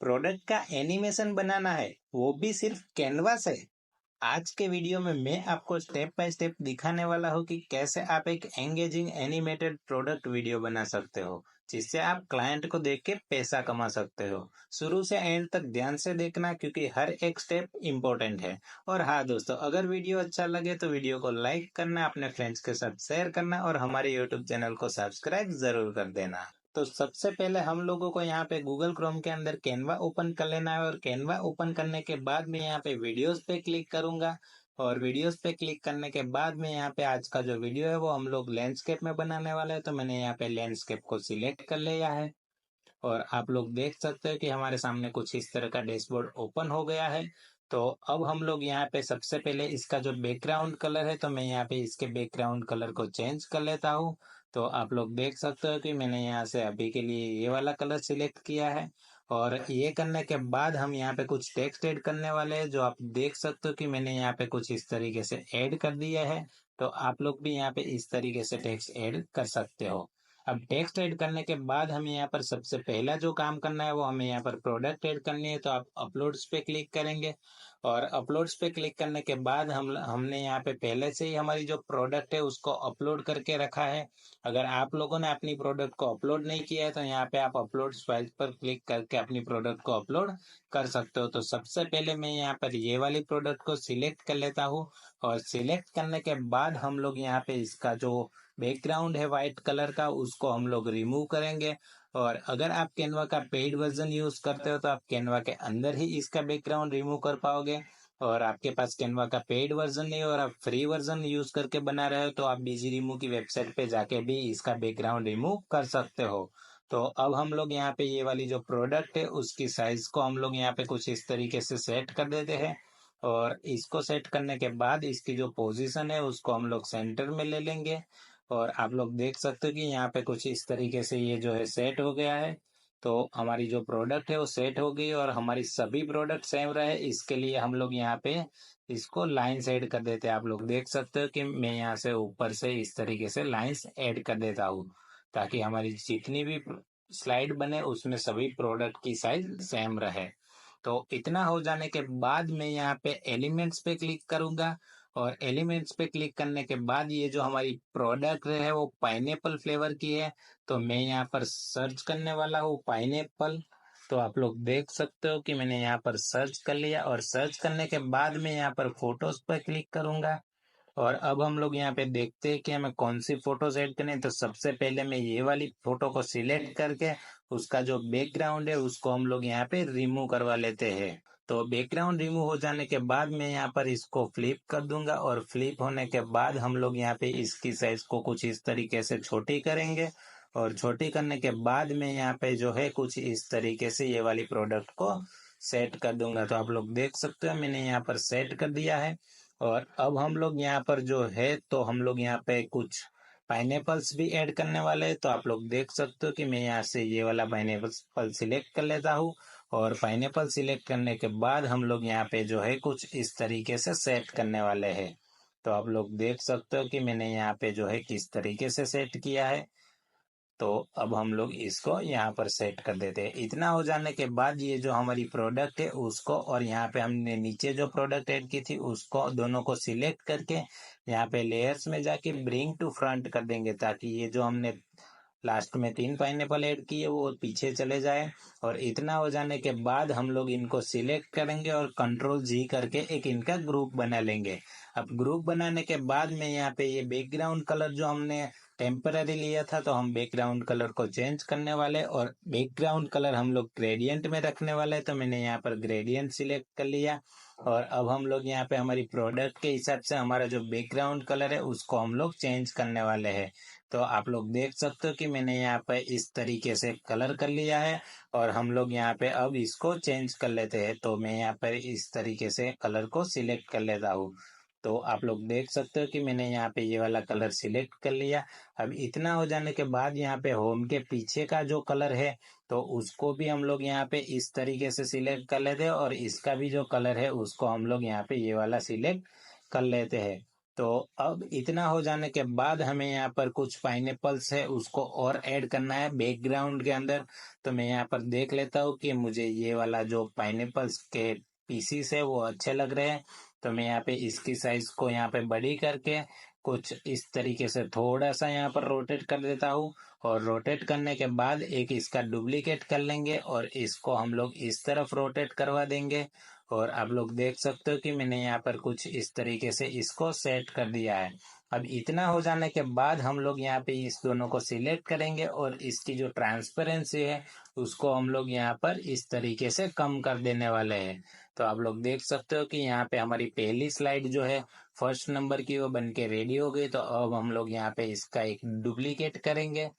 Product का animation बनाना है, वो भी सिर्फ कैनवा से। आज के वीडियो में मैं आपको स्टेप बाय स्टेप दिखाने वाला हूँ कि कैसे आप एक एंगेजिंग एनिमेटेड प्रोडक्ट वीडियो बना सकते हो, जिससे आप क्लाइंट को देख के पैसा कमा सकते हो। शुरू से एंड तक ध्यान से देखना, क्योंकि हर एक स्टेप इम्पोर्टेंट है। और हाँ दोस्तों, अगर वीडियो अच्छा लगे तो वीडियो को लाइक करना, अपने फ्रेंड्स के साथ शेयर करना और हमारे यूट्यूब चैनल को सब्सक्राइब जरूर कर देना। तो सबसे पहले हम लोगों को यहाँ पे गूगल क्रोम के अंदर कैनवा ओपन कर लेना है, और कैनवा ओपन करने के बाद मैं यहाँ पे वीडियोस पे क्लिक करूंगा। और वीडियोस पे क्लिक करने के बाद में यहाँ पे आज का जो वीडियो है वो हम लोग लैंडस्केप में बनाने वाले हैं, तो मैंने यहाँ पे लैंडस्केप को सिलेक्ट कर लिया है। और आप लोग देख सकते हो कि हमारे सामने कुछ इस तरह का डैशबोर्ड ओपन हो गया है। तो अब हम लोग यहाँ पे सबसे पहले इसका जो बैकग्राउंड कलर है, तो मैं यहाँ पे इसके बैकग्राउंड कलर को चेंज कर लेता हूँ। तो आप लोग देख सकते हो कि मैंने यहाँ से अभी के लिए ये वाला कलर सिलेक्ट किया है। और ये करने के बाद हम यहाँ पे कुछ टेक्स्ट ऐड करने वाले हैं, जो आप देख सकते हो कि मैंने यहाँ पे कुछ इस तरीके से ऐड कर दिया है। तो आप लोग भी यहाँ पे इस तरीके से टेक्स्ट ऐड कर सकते हो। अब टेक्स्ट ऐड करने के बाद हमें यहाँ पर सबसे पहला जो काम करना है वो हमें यहाँ पर प्रोडक्ट ऐड करनी है। तो आप अपलोड्स पे क्लिक करेंगे, और अपलोड्स पे क्लिक करने के बाद हमने यहाँ पे पहले से ही हमारी जो प्रोडक्ट है उसको अपलोड करके रखा है। अगर आप लोगों ने अपनी प्रोडक्ट को अपलोड नहीं किया है तो यहाँ पे आप अपलोड्स फाइल पर क्लिक करके अपनी प्रोडक्ट को अपलोड कर सकते हो। तो सबसे पहले मैं यहाँ पर ये वाली प्रोडक्ट को सिलेक्ट कर लेता हूँ। और सिलेक्ट करने के बाद हम लोग यहाँ पे इसका जो बैकग्राउंड है व्हाइट कलर का, उसको हम लोग रिमूव करेंगे। और अगर आप कैनवा का पेड वर्जन यूज करते हो तो आप कैनवा के अंदर ही इसका बैकग्राउंड रिमूव कर पाओगे। और आपके पास कैनवा का पेड वर्जन नहीं और आप फ्री वर्जन यूज करके बना रहे हो तो आप बीजी रिमूव की वेबसाइट पे जाके भी इसका बैकग्राउंड रिमूव कर सकते हो। तो अब हम लोग यहाँ पे ये वाली जो प्रोडक्ट है उसकी साइज को हम लोग यहाँ पे कुछ इस तरीके से सेट कर देते हैं। और इसको सेट करने के बाद इसकी जो पोजीशन है उसको हम लोग सेंटर में ले लेंगे। और आप लोग देख सकते हो कि यहाँ पे कुछ इस तरीके से ये जो है सेट हो गया है। तो हमारी जो प्रोडक्ट है वो सेट हो गई, और हमारी सभी प्रोडक्ट सेम रहे इसके लिए हम लोग यहाँ पे इसको लाइन्स ऐड कर देते हैं। आप लोग देख सकते हो कि मैं यहाँ से ऊपर से इस तरीके से लाइन्स ऐड कर देता हूँ, ताकि हमारी जितनी भी स्लाइड बने उसमें सभी प्रोडक्ट की साइज सेम रहे। तो इतना हो जाने के बाद मैं यहाँ पे एलिमेंट्स पे क्लिक करूंगा। और एलिमेंट्स पे क्लिक करने के बाद ये जो हमारी प्रोडक्ट है वो पाइनएप्पल फ्लेवर की है, तो मैं यहाँ पर सर्च करने वाला हूँ पाइनएप्पल। तो आप लोग देख सकते हो कि मैंने यहाँ पर सर्च कर लिया, और सर्च करने के बाद मैं यहाँ पर फोटोज पर क्लिक करूंगा। और अब हम लोग यहाँ पे देखते हैं कि हमें कौन सी फोटोज ऐड करनी है। तो सबसे पहले मैं ये वाली फोटो को सिलेक्ट करके उसका जो बैकग्राउंड है उसको हम लोग यहाँ पे रिमूव करवा लेते हैं। तो बैकग्राउंड रिमूव हो जाने के बाद मैं यहाँ पर इसको फ्लिप कर दूंगा, और फ्लिप होने के बाद हम लोग यहाँ पे इसकी साइज को कुछ इस तरीके से छोटी करेंगे। और छोटी करने के बाद मैं यहाँ पे जो है कुछ इस तरीके से ये वाली प्रोडक्ट को सेट कर दूंगा। तो आप लोग देख सकते हो मैंने यहाँ पर सेट कर दिया है। और अब हम लोग यहाँ पर जो है, तो हम लोग यहाँ पे कुछ पाइनएप्पल्स भी ऐड करने वाले हैं। तो आप लोग देख सकते हो कि मैं यहाँ से ये वाला पाइनएप्पल सिलेक्ट कर लेता हूँ। और पाइनएप्पल सिलेक्ट करने के बाद हम लोग यहाँ पे जो है कुछ इस तरीके से सेट करने वाले हैं। तो आप लोग देख सकते हो कि मैंने यहाँ पे जो है किस तरीके से सेट किया है। तो अब हम लोग इसको यहाँ पर सेट कर देते हैं। इतना हो जाने के बाद ये जो हमारी प्रोडक्ट है उसको, और यहाँ पे हमने नीचे जो प्रोडक्ट ऐड की थी उसको, दोनों को सिलेक्ट करके यहाँ पे लेयर्स में जाके ब्रिंग टू फ्रंट कर देंगे, ताकि ये जो हमने लास्ट में 3 पाइनएप्पल ऐड किए वो पीछे चले जाए। और इतना हो जाने के बाद हम लोग इनको सिलेक्ट करेंगे और कंट्रोल G करके एक इनका ग्रुप बना लेंगे। अब ग्रुप बनाने के बाद में यहाँ पे ये बैकग्राउंड कलर जो हमने टेम्पररी लिया था, तो हम बैकग्राउंड कलर को चेंज करने वाले, और बैकग्राउंड कलर हम लोग ग्रेडियंट में रखने वाले, तो मैंने यहाँ पर ग्रेडियंट सिलेक्ट कर लिया। और अब हम लोग यहाँ पे हमारी प्रोडक्ट के हिसाब से हमारा जो बैकग्राउंड कलर है उसको हम लोग चेंज करने वाले हैं। तो आप लोग देख सकते हो कि मैंने यहाँ पे इस तरीके से कलर कर लिया है। और हम लोग यहाँ पे अब इसको चेंज कर लेते हैं। तो मैं यहाँ पर इस तरीके से कलर को सिलेक्ट कर लेता हूँ। तो आप लोग देख सकते हो कि मैंने यहाँ पे ये वाला कलर सिलेक्ट कर लिया। अब इतना हो जाने के बाद यहाँ पे होम के पीछे का जो कलर है, तो उसको भी हम लोग यहाँ पे इस तरीके से सिलेक्ट कर लेते हैं, और इसका भी जो कलर है उसको हम लोग यहाँ पे ये वाला सिलेक्ट कर लेते हैं। तो अब इतना हो जाने के बाद हमें यहाँ पर कुछ पाइनएप्पल्स है उसको और ऐड करना है बैकग्राउंड के अंदर। तो मैं यहाँ पर देख लेता हूँ कि मुझे ये वाला जो पाइनएप्पल्स के पीसीस है वो अच्छे लग रहे हैं। तो मैं यहाँ पे इसकी साइज को यहाँ पे बड़ी करके कुछ इस तरीके से थोड़ा सा यहाँ पर रोटेट कर देता हूँ। और रोटेट करने के बाद एक इसका डुप्लीकेट कर लेंगे और इसको हम लोग इस तरफ रोटेट करवा देंगे। और आप लोग देख सकते हो कि मैंने यहाँ पर कुछ इस तरीके से इसको सेट कर दिया है। अब इतना हो जाने के बाद हम लोग यहाँ पे इस दोनों को सिलेक्ट करेंगे और इसकी जो ट्रांसपेरेंसी है उसको हम लोग यहाँ पर इस तरीके से कम कर देने वाले हैं। तो आप लोग देख सकते हो कि यहाँ पे हमारी पहली स्लाइड जो है फर्स्ट नंबर की वो बन के रेडी हो गई। तो अब हम लोग यहाँ पे इसका एक डुप्लीकेट करेंगे।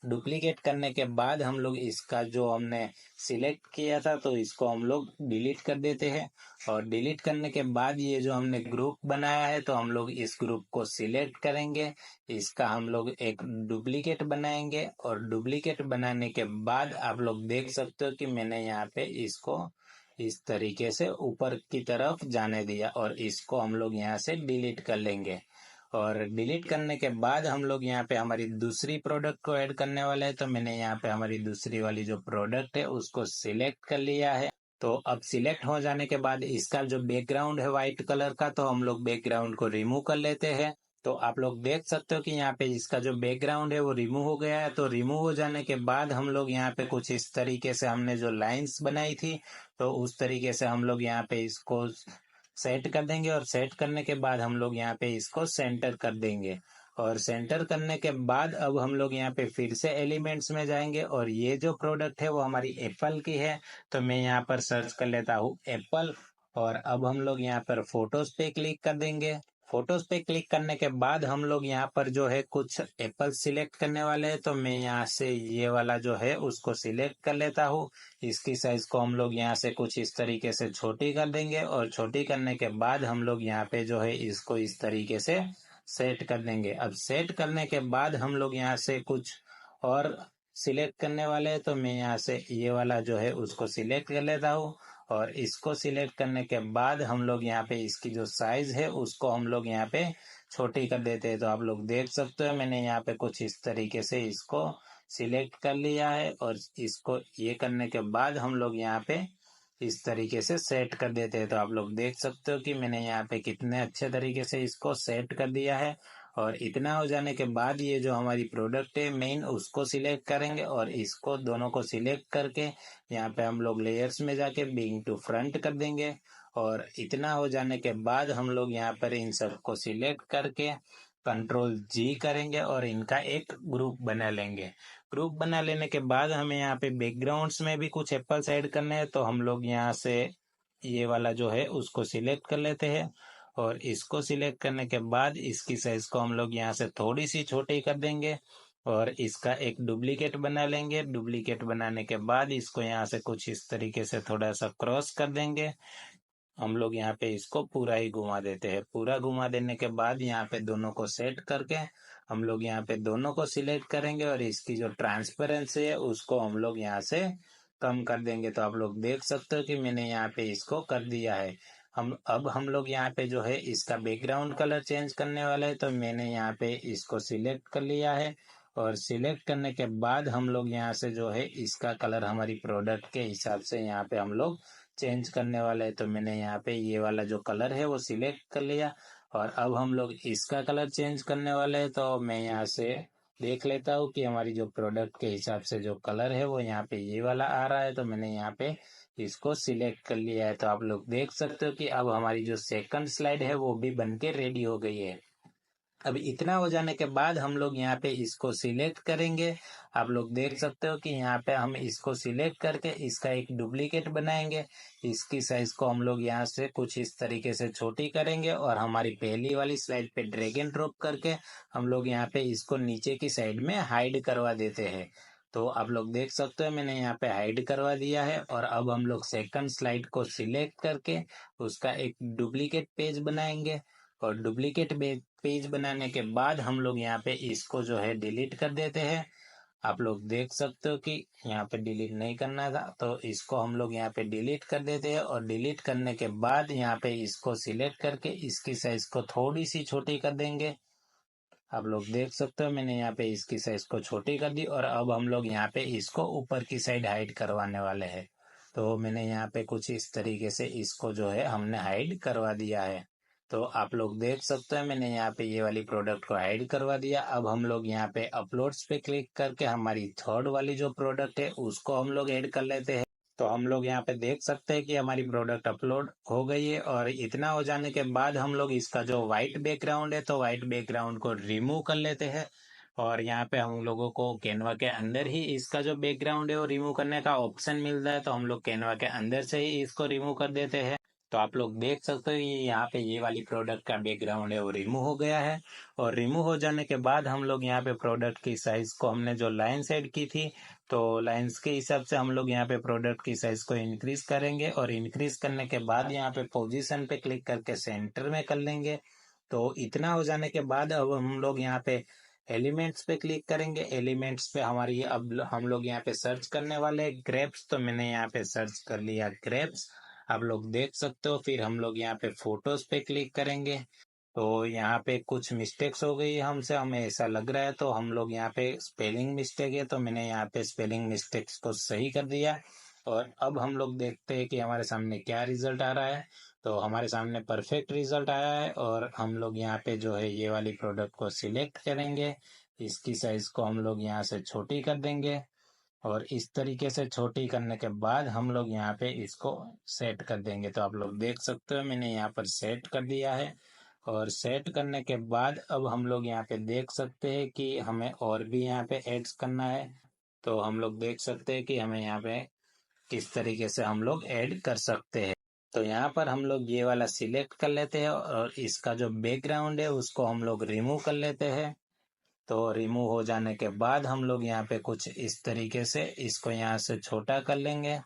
डुप्लीकेट करने के बाद हम लोग इसका जो हमने सिलेक्ट किया था तो इसको हम लोग डिलीट कर देते हैं। और डिलीट करने के बाद ये जो हमने ग्रुप बनाया है तो हम लोग इस ग्रुप को सिलेक्ट करेंगे। इसका हम लोग एक डुप्लीकेट बनाएंगे और डुप्लीकेट बनाने के बाद आप लोग देख सकते हो कि मैंने यहाँ पे इसको इस तरीके से ऊपर की तरफ जाने दिया और इसको हम लोग यहाँ से डिलीट कर लेंगे। और डिलीट करने के बाद हम लोग यहाँ पे हमारी दूसरी प्रोडक्ट को ऐड करने वाले हैं। तो मैंने यहाँ पे हमारी दूसरी वाली जो प्रोडक्ट है उसको सिलेक्ट कर लिया है। तो अब सिलेक्ट हो जाने के बाद इसका जो बैकग्राउंड है व्हाइट कलर का तो हम लोग बैकग्राउंड को रिमूव कर लेते हैं। तो आप लोग देख सकते हो कि यहाँ पे इसका जो बैकग्राउंड है वो रिमूव हो गया है। तो रिमूव हो जाने के बाद हम लोग यहाँ पे कुछ इस तरीके से हमने जो लाइंस बनाई थी तो उस तरीके से हम लोग यहाँ पे इसको सेट कर देंगे। और सेट करने के बाद हम लोग यहाँ पे इसको सेंटर कर देंगे। और सेंटर करने के बाद अब हम लोग यहाँ पे फिर से एलिमेंट्स में जाएंगे और ये जो प्रोडक्ट है वो हमारी एप्पल की है। तो मैं यहाँ पर सर्च कर लेता हूँ एप्पल। और अब हम लोग यहाँ पर फोटोज पे क्लिक कर देंगे। फोटोज पे क्लिक करने के बाद हम लोग यहाँ पर जो है कुछ एप्पल सिलेक्ट करने वाले हैं। तो मैं यहाँ से ये वाला जो है उसको सिलेक्ट कर लेता हूँ। इसकी साइज को हम लोग यहाँ से कुछ इस तरीके से छोटी कर देंगे और छोटी करने के बाद हम लोग यहाँ पे जो है इसको इस तरीके से सेट कर देंगे। अब सेट करने के बाद हम लोग यहाँ से कुछ और सिलेक्ट करने वाले हैं। तो मैं यहाँ से ये वाला जो है उसको सिलेक्ट कर लेता हूँ। और इसको सिलेक्ट करने के बाद हम लोग यहाँ पे इसकी जो साइज है उसको हम लोग यहाँ पे छोटी कर देते हैं। तो आप लोग देख सकते हो मैंने यहाँ पे कुछ इस तरीके से इसको सिलेक्ट कर लिया है। और इसको ये करने के बाद हम लोग यहाँ पे इस तरीके से सेट कर देते हैं। तो आप लोग देख सकते हो कि मैंने यहाँ पे कितने अच्छे तरीके से इसको सेट कर दिया है। और इतना हो जाने के बाद ये जो हमारी प्रोडक्ट है मेन उसको सिलेक्ट करेंगे और इसको दोनों को सिलेक्ट करके यहाँ पे हम लोग लेयर्स में जाके बिगिन टू फ्रंट कर देंगे। और इतना हो जाने के बाद हम लोग यहाँ पर इन सबको सिलेक्ट करके कंट्रोल जी करेंगे और इनका एक ग्रुप बना लेंगे। ग्रुप बना लेने के बाद हमें यहाँ पे बैकग्राउंड्स में भी कुछ एप्पल्स ऐड करने हैं। तो हम लोग यहाँ से ये वाला जो है उसको सिलेक्ट कर लेते हैं। और इसको सिलेक्ट करने के बाद इसकी साइज को हम लोग यहाँ से थोड़ी सी छोटी कर देंगे। और इसका एक डुप्लीकेट बना लेंगे। डुप्लीकेट बनाने के बाद इसको यहाँ से कुछ इस तरीके से थोड़ा सा क्रॉस कर देंगे। हम लोग यहाँ पे इसको पूरा ही घुमा देते हैं। पूरा घुमा देने के बाद यहाँ पे दोनों को सेट करके हम लोग यहाँ पे दोनों को सिलेक्ट करेंगे और इसकी जो ट्रांसपेरेंसी है उसको हम लोग यहाँ से कम कर देंगे। तो आप लोग देख सकते हो कि मैंने यहाँ पे इसको कर दिया है। हम लोग यहाँ पे जो है इसका बैकग्राउंड कलर चेंज करने वाले हैं। तो मैंने यहाँ पे इसको सिलेक्ट कर लिया है। और सिलेक्ट करने के बाद हम लोग यहाँ से जो है इसका कलर हमारी प्रोडक्ट के हिसाब से यहाँ पे हम लोग चेंज करने वाला है। तो मैंने यहाँ पे ये वाला जो कलर है वो सिलेक्ट कर लिया। और अब हम लोग इसका कलर चेंज करने वाले हैं। तो मैं यहाँ से देख लेता हूँ कि हमारी जो प्रोडक्ट के हिसाब से जो कलर है वो यहाँ पे ये वाला आ रहा है। तो मैंने यहाँ पे इसको सिलेक्ट कर लिया है। तो आप लोग देख सकते हो कि अब हमारी जो सेकंड स्लाइड है वो भी बन के रेडी हो गई है। अब इतना हो जाने के बाद हम लोग यहाँ पे इसको सिलेक्ट करेंगे। आप लोग देख सकते हो कि यहाँ पे हम इसको सिलेक्ट करके इसका एक डुप्लीकेट बनाएंगे। इसकी साइज को हम लोग यहाँ से कुछ इस तरीके से छोटी करेंगे और हमारी पहली वाली स्लाइड पे ड्रैग एंड ड्रॉप करके हम लोग यहाँ पे इसको नीचे की साइड में हाइड करवा देते हैं। तो आप लोग देख सकते हो मैंने यहाँ पे हाइड करवा दिया है। और अब हम लोग सेकंड स्लाइड को सिलेक्ट करके उसका एक डुप्लीकेट पेज बनाएंगे। और डुप्लीकेट पेज बनाने के बाद हम लोग यहाँ पे इसको जो है डिलीट कर देते हैं। आप लोग देख सकते हो कि यहाँ पे डिलीट नहीं करना था, तो इसको हम लोग यहाँ पे डिलीट कर देते हैं। और डिलीट करने के बाद यहाँ पे इसको सिलेक्ट करके इसकी साइज को थोड़ी सी छोटी कर देंगे। आप लोग देख सकते हो मैंने यहाँ पे इसकी साइज को छोटी कर दी। और अब हम लोग यहाँ पे इसको ऊपर की साइड हाइड करवाने वाले हैं। तो मैंने यहाँ पे कुछ इस तरीके से इसको जो है हमने हाइड करवा दिया है। तो आप लोग देख सकते हैं मैंने यहाँ पे ये वाली प्रोडक्ट को हाइड करवा दिया। अब हम लोग यहाँ पे अपलोड्स पे क्लिक करके हमारी थर्ड वाली जो प्रोडक्ट है उसको हम लोग ऐड कर लेते हैं। तो हम लोग यहाँ पे देख सकते हैं कि हमारी प्रोडक्ट अपलोड हो गई है। और इतना हो जाने के बाद हम लोग इसका जो व्हाइट बैकग्राउंड है तो व्हाइट बैकग्राउंड को रिमूव कर लेते हैं। और यहाँ पे हम लोगों को कैनवा के अंदर ही इसका जो बैकग्राउंड है वो रिमूव करने का ऑप्शन मिलता है, तो हम लोग कैनवा के अंदर से ही इसको रिमूव कर देते हैं। तो आप लोग देख सकते हो ये यहाँ पे ये वाली प्रोडक्ट का बैकग्राउंड है वो रिमूव हो गया है। और रिमूव हो जाने के बाद हम लोग यहाँ पे प्रोडक्ट की साइज को हमने जो लाइन सेट की थी तो लाइंस के हिसाब से हम लोग यहाँ पे प्रोडक्ट की साइज को इंक्रीज करेंगे। और इंक्रीज करने के बाद यहाँ पे पोजीशन पे क्लिक करके सेंटर में कर लेंगे। तो इतना हो जाने के बाद अब हम लोग यहाँ पे एलिमेंट्स पे क्लिक करेंगे। एलिमेंट्स पे हमारी अब हम लोग यहाँ पे सर्च करने वाले ग्रेप्स, तो मैंने यहाँ पे सर्च कर लिया ग्रेप्स। आप लोग देख सकते हो। फिर हम लोग यहाँ पे फोटोज पे क्लिक करेंगे। तो यहाँ पे कुछ मिस्टेक्स हो गई हमसे, हमें ऐसा लग रहा है, तो हम लोग यहाँ पे स्पेलिंग मिस्टेक है तो मैंने यहाँ पे स्पेलिंग मिस्टेक्स को सही कर दिया। और अब हम लोग देखते हैं कि हमारे सामने क्या रिजल्ट आ रहा है। तो हमारे सामने परफेक्ट रिजल्ट आया है। और हम लोग यहाँ पे जो है ये वाली प्रोडक्ट को सिलेक्ट करेंगे, इसकी साइज को हम लोग यहाँ से छोटी कर देंगे। और इस तरीके से छोटी करने के बाद हम लोग यहाँ पे इसको सेट कर देंगे। तो आप लोग देख सकते हो मैंने यहाँ पर सेट कर दिया है। और सेट करने के बाद अब हम लोग यहाँ पे देख सकते हैं कि हमें और भी यहाँ पे एड्स करना है। तो हम लोग देख सकते हैं कि हमें यहाँ पे किस तरीके से हम लोग ऐड कर सकते हैं। तो यहाँ पर हम लोग ये वाला सिलेक्ट कर लेते हैं और इसका जो बैकग्राउंड है उसको हम लोग रिमूव कर लेते हैं। तो रिमूव हो जाने के बाद हम लोग यहाँ पे कुछ इस तरीके से इसको यहाँ से छोटा कर लेंगे।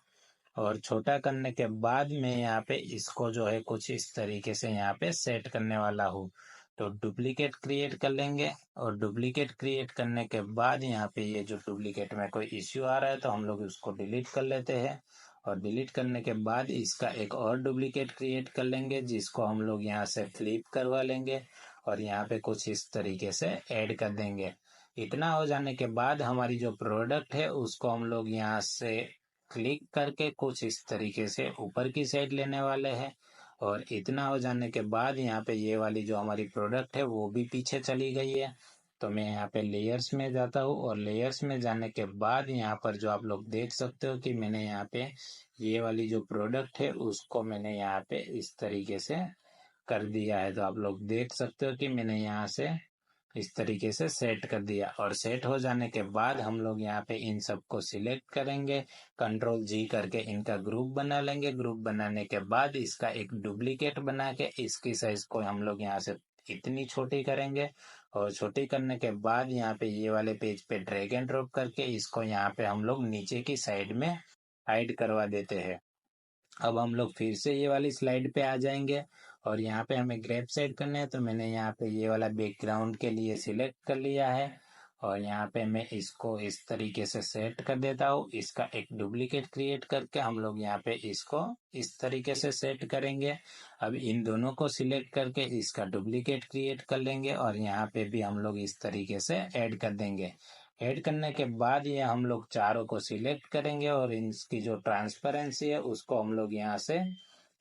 और छोटा करने के बाद मैं यहाँ पे इसको जो है कुछ इस तरीके से यहाँ पे सेट करने वाला हूँ। तो डुप्लीकेट क्रिएट कर लेंगे। और डुप्लीकेट क्रिएट करने के बाद यहाँ पे ये जो डुप्लीकेट में कोई इश्यू आ रहा है तो हम लोग उसको डिलीट कर लेते हैं। और डिलीट करने के बाद इसका एक और डुप्लीकेट क्रिएट कर लेंगे जिसको हम लोग यहाँ से फ्लिप करवा लेंगे। और यहाँ पे कुछ इस तरीके से ऐड कर देंगे। इतना हो जाने के बाद हमारी जो प्रोडक्ट है उसको हम लोग यहाँ से क्लिक करके कुछ इस तरीके से ऊपर की साइड लेने वाले हैं। और इतना हो जाने के बाद यहाँ पे ये वाली जो हमारी प्रोडक्ट है वो भी पीछे चली गई है। तो मैं यहाँ पे लेयर्स में जाता हूँ और लेयर्स में जाने के बाद यहाँ पर जो आप लोग देख सकते हो कि मैंने यहाँ पे ये वाली जो प्रोडक्ट है उसको मैंने यहाँ पे इस तरीके से कर दिया है। तो आप लोग देख सकते हो कि मैंने यहाँ से इस तरीके से सेट कर दिया। और सेट हो जाने के बाद हम लोग यहाँ पे इन सबको सिलेक्ट करेंगे, कंट्रोल जी करके इनका ग्रुप बना लेंगे। ग्रुप बनाने के बाद इसका एक डुप्लीकेट बना के इसकी साइज को हम लोग यहाँ से इतनी छोटी करेंगे। और छोटी करने के बाद यहाँ पे ये वाले पेज पे ड्रैग एंड ड्रॉप करके इसको यहाँ पे हम लोग नीचे की साइड में हाइड करवा देते हैं। अब हम लोग फिर से ये वाली स्लाइड पे आ जाएंगे और यहाँ पे हमें ग्रेप सेट करने हैं। तो मैंने यहाँ पे ये वाला बैकग्राउंड के लिए सिलेक्ट कर लिया है। और यहाँ पे मैं इसको इस तरीके से सेट कर देता हूँ। इसका एक डुप्लीकेट क्रिएट करके हम लोग यहाँ पे इसको इस तरीके से सेट करेंगे। अब इन दोनों को सिलेक्ट करके इसका डुप्लीकेट क्रिएट कर लेंगे और यहाँ पे भी हम लोग इस तरीके से ऐड कर देंगे। ऐड करने के बाद ये हम लोग चारों को सिलेक्ट करेंगे और इनकी जो ट्रांसपेरेंसी है उसको हम लोग यहाँ से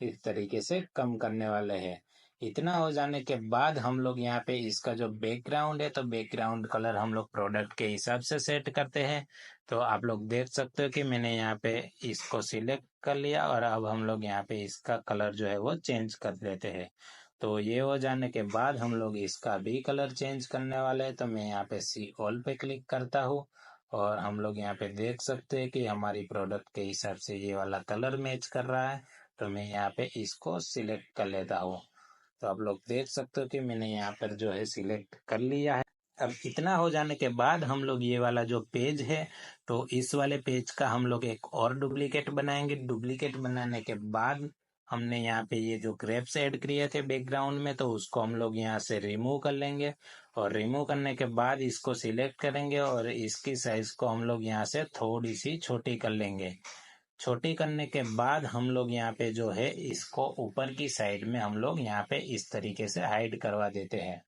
इस तरीके से कम करने वाले हैं। इतना हो जाने के बाद हम लोग यहाँ पे इसका जो बैकग्राउंड है तो बैकग्राउंड कलर हम लोग प्रोडक्ट के हिसाब से सेट करते हैं। तो आप लोग देख सकते हो कि मैंने यहाँ पे इसको सिलेक्ट कर लिया और अब हम लोग यहाँ पे इसका कलर जो है वो चेंज कर देते हैं। तो ये हो जाने के बाद हम लोग इसका भी कलर चेंज करने वाले हैं। तो मैं यहाँ पे सी ऑल पे क्लिक करता हूँ और हम लोग यहाँ पे देख सकते हैं कि हमारी प्रोडक्ट के हिसाब से ये वाला कलर मैच कर रहा है। तो मैं यहाँ पे इसको सिलेक्ट कर लेता हूँ। तो आप लोग देख सकते हो कि मैंने यहाँ पर जो है सिलेक्ट कर लिया है। अब इतना हो जाने के बाद हम लोग ये वाला जो पेज है तो इस वाले पेज का हम लोग एक और डुप्लीकेट बनाएंगे। डुप्लीकेट बनाने के बाद हमने यहाँ पे ये जो ग्रेप्स ऐड किए थे बैकग्राउंड में, तो उसको हम लोग यहाँ से रिमूव कर लेंगे। और रिमूव करने के बाद इसको सिलेक्ट करेंगे और इसकी साइज को हम लोग यहाँ से थोड़ी सी छोटी कर लेंगे। छोटी करने के बाद हम लोग यहाँ पे जो है इसको ऊपर की साइड में हम लोग यहाँ पे इस तरीके से हाइड करवा देते हैं।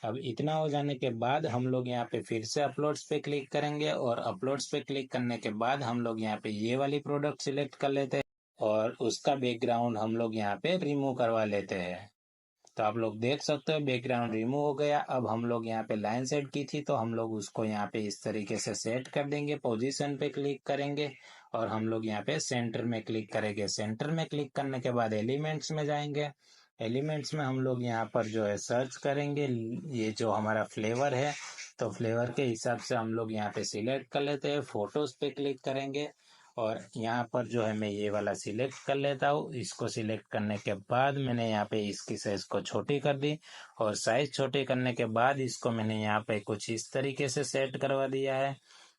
अब इतना हो जाने के बाद हम लोग यहाँ पे फिर से अपलोड्स पे क्लिक करेंगे और अपलोड्स पे क्लिक करने के बाद हम लोग यहाँ पे ये वाली प्रोडक्ट सिलेक्ट कर लेते हैं और उसका बैकग्राउंड हम लोग यहाँ पे रिमूव करवा लेते हैं। तो आप लोग देख सकते हो बैकग्राउंड रिमूव हो गया। अब हम लोग यहाँ पे लाइन सेट की थी तो हम लोग उसको यहाँ पे इस तरीके से सेट कर देंगे। पोजीशन पे क्लिक करेंगे और हम लोग यहाँ पे सेंटर में क्लिक करेंगे। सेंटर में क्लिक करने के बाद एलिमेंट्स में जाएंगे। एलिमेंट्स में हम लोग यहाँ पर जो है सर्च करेंगे ये जो हमारा फ्लेवर है, तो फ्लेवर के हिसाब से हम लोग यहाँ पे सिलेक्ट कर लेते हैं। फोटोज पे क्लिक करेंगे और यहाँ पर जो है मैं ये वाला सिलेक्ट कर लेता हूँ। इसको सिलेक्ट करने के बाद मैंने यहाँ पे इसकी साइज को छोटी कर दी और साइज छोटी करने के बाद इसको मैंने यहाँ पे कुछ इस तरीके से सेट करवा दिया है।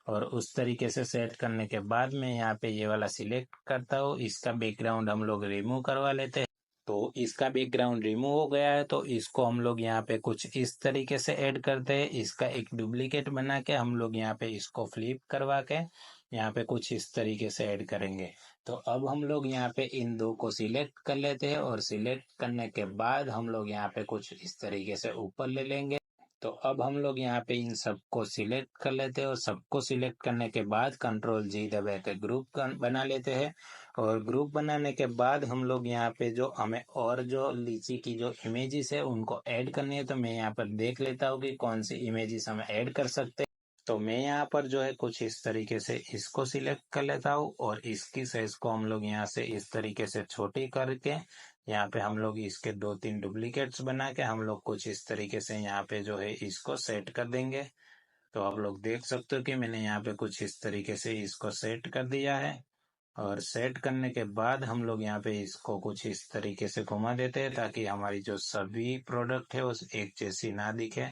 और उस तरीके से सेट करने के बाद मैं यहाँ पे ये वाला सिलेक्ट करता हूँ। इसका बैकग्राउंड हम लोग रिमूव करवा लेते हैं। तो इसका बैकग्राउंड रिमूव हो गया है, तो इसको हम लोग यहाँ पे कुछ इस तरीके से ऐड करते हैं। इसका एक डुप्लीकेट बना के हम लोग यहाँ पे इसको फ्लिप करवा के यहाँ पे कुछ इस तरीके से ऐड करेंगे। तो अब हम लोग यहाँ पे इन दो को सिलेक्ट कर लेते हैं और सिलेक्ट करने के बाद हम लोग यहाँ पे कुछ इस तरीके से ऊपर ले लेंगे। तो अब हम लोग यहाँ पे इन सबको सिलेक्ट कर लेते हैं और सबको सिलेक्ट करने के बाद कंट्रोल जी दबा के ग्रुप बना लेते हैं। और ग्रुप बनाने के बाद हम लोग यहाँ पे जो हमें और जो लीची की जो इमेजेस है उनको ऐड करनी है, तो मैं यहाँ पर देख लेता हूँ कि कौन सी इमेजेस हम ऐड कर सकते हैं। तो मैं यहाँ पर जो है कुछ इस तरीके से इसको सिलेक्ट कर लेता हूँ और इसकी साइज को हम लोग यहाँ से इस तरीके से छोटी करके यहाँ पे हम लोग इसके 2-3 डुप्लीकेट्स बना के हम लोग कुछ इस तरीके से यहाँ पे जो है इसको सेट कर देंगे। तो आप लोग देख सकते हो कि मैंने यहाँ पे कुछ इस तरीके से इसको सेट कर दिया है। और सेट करने के बाद हम लोग यहाँ पे इसको कुछ इस तरीके से घुमा देते हैं ताकि हमारी जो सभी प्रोडक्ट है उस एक जैसी ना दिखे।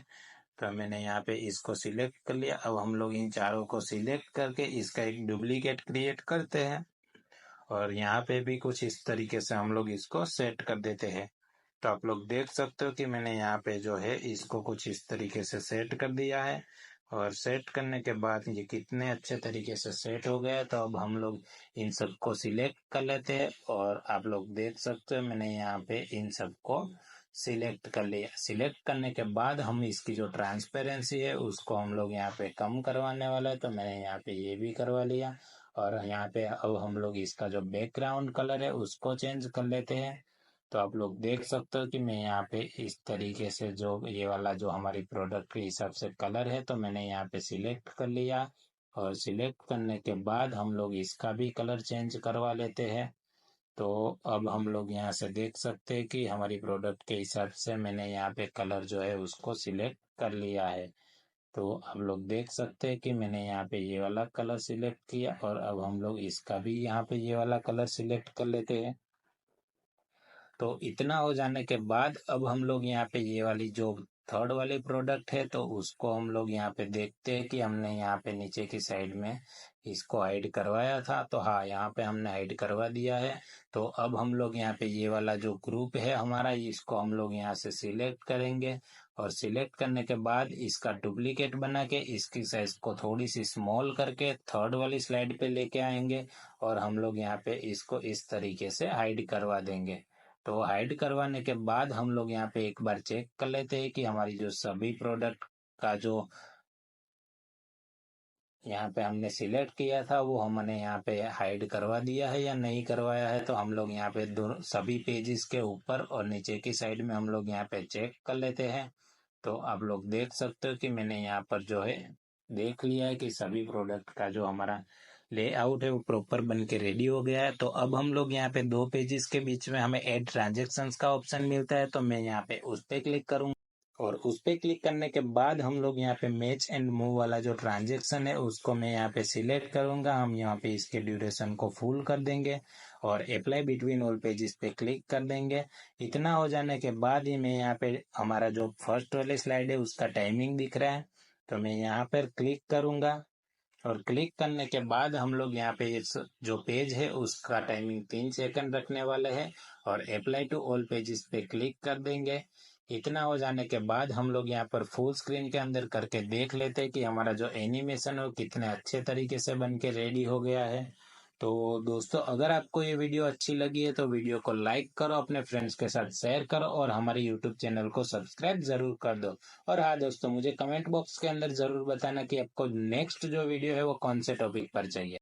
तो मैंने यहाँ पे इसको सिलेक्ट कर लिया। अब हम लोग इन चारों को सिलेक्ट करके इसका एक डुप्लीकेट क्रिएट करते हैं और यहाँ पे भी कुछ इस तरीके से हम लोग इसको सेट कर देते हैं। तो आप लोग देख सकते हो कि मैंने यहाँ पे जो है इसको कुछ इस तरीके से सेट कर दिया है। और सेट करने के बाद ये कितने अच्छे तरीके से सेट हो गया। तो अब हम लोग इन सबको सिलेक्ट कर लेते हैं और आप लोग देख सकते हो मैंने यहाँ पे इन सबको सिलेक्ट कर लिया। सिलेक्ट करने के बाद हम इसकी जो ट्रांसपेरेंसी है उसको हम लोग यहाँ पे कम करवाने वाला है, तो मैंने यहाँ पे ये भी करवा लिया। और यहाँ पे अब हम लोग इसका जो बैकग्राउंड कलर है उसको चेंज कर लेते हैं। तो आप लोग देख सकते हो कि मैं यहाँ पे इस तरीके से जो ये वाला जो हमारी प्रोडक्ट के हिसाब से कलर है तो मैंने यहाँ पे सिलेक्ट कर लिया। और सिलेक्ट करने के बाद हम लोग इसका भी कलर चेंज करवा लेते हैं। तो अब हम लोग यहाँ से देख सकते हैं कि हमारी प्रोडक्ट के हिसाब से मैंने यहाँ पे कलर जो है उसको सिलेक्ट कर लिया है। तो आप लोग देख सकते हैं कि मैंने यहाँ पे ये वाला कलर सिलेक्ट किया और अब हम लोग इसका भी यहाँ पे ये वाला कलर सिलेक्ट कर लेते हैं। तो इतना हो जाने के बाद अब हम लोग यहाँ पे ये वाली जो थर्ड वाली प्रोडक्ट है तो उसको हम लोग यहाँ पे देखते हैं कि हमने यहाँ पे नीचे की साइड में इसको हाइड करवाया था। तो हाँ, यहाँ पे हमने हाइड करवा दिया है। तो अब हम लोग यहाँ पे ये वाला जो ग्रुप है हमारा इसको हम लोग यहाँ से सिलेक्ट करेंगे और सिलेक्ट करने के बाद इसका डुप्लीकेट बना के इसकी साइज को थोड़ी सी स्मॉल करके थर्ड वाली स्लाइड पे लेके आएंगे और हम लोग यहाँ पे इसको इस तरीके से हाइड करवा देंगे। तो हाइड करवाने के बाद हम लोग यहाँ पे एक बार चेक कर लेते हैं कि हमारी जो सभी प्रोडक्ट का जो यहाँ पे हमने सिलेक्ट किया था वो हमने यहाँ पे हाइड करवा दिया है या नहीं करवाया है। तो हम लोग यहाँ पे दोनों सभी पेजेस के ऊपर और नीचे की साइड में हम लोग यहाँ पे चेक कर लेते हैं। तो आप लोग देख सकते हो कि मैंने यहाँ पर जो है देख लिया है कि सभी प्रोडक्ट का जो हमारा लेआउट है वो प्रॉपर बन के रेडी हो गया है। तो अब हम लोग यहाँ पे दो पेजेस के बीच में हमें ऐड ट्रांजेक्शन्स का ऑप्शन मिलता है, तो मैं यहाँ पे उस पर क्लिक करूंगा और उस पर क्लिक करने के बाद हम लोग यहाँ पे मैच एंड मूव वाला जो ट्रांजेक्शन है उसको मैं यहाँ पे सिलेक्ट करूंगा। हम यहाँ पे इसके ड्यूरेशन को फुल कर देंगे और अप्लाई बिटवीन ऑल पेजेस पे क्लिक कर देंगे। इतना हो जाने के बाद ही मैं यहाँ पे हमारा जो फर्स्ट वाली स्लाइड है उसका टाइमिंग दिख रहा है, तो मैं यहाँ पर क्लिक करूंगा और क्लिक करने के बाद हम लोग यहाँ पे इस जो पेज है उसका टाइमिंग 3 सेकंड रखने वाले हैं और अप्लाई टू ऑल पेजेस पे क्लिक कर देंगे। इतना हो जाने के बाद हम लोग यहाँ पर फुल स्क्रीन के अंदर करके देख लेते हैं कि हमारा जो एनिमेशन है वो कितने अच्छे तरीके से बन के रेडी हो गया है। तो दोस्तों, अगर आपको ये वीडियो अच्छी लगी है तो वीडियो को लाइक करो, अपने फ्रेंड्स के साथ शेयर करो और हमारे यूट्यूब चैनल को सब्सक्राइब जरूर कर दो। और हाँ दोस्तों, मुझे कमेंट बॉक्स के अंदर जरूर बताना कि आपको नेक्स्ट जो वीडियो है वो कौन से टॉपिक पर चाहिए।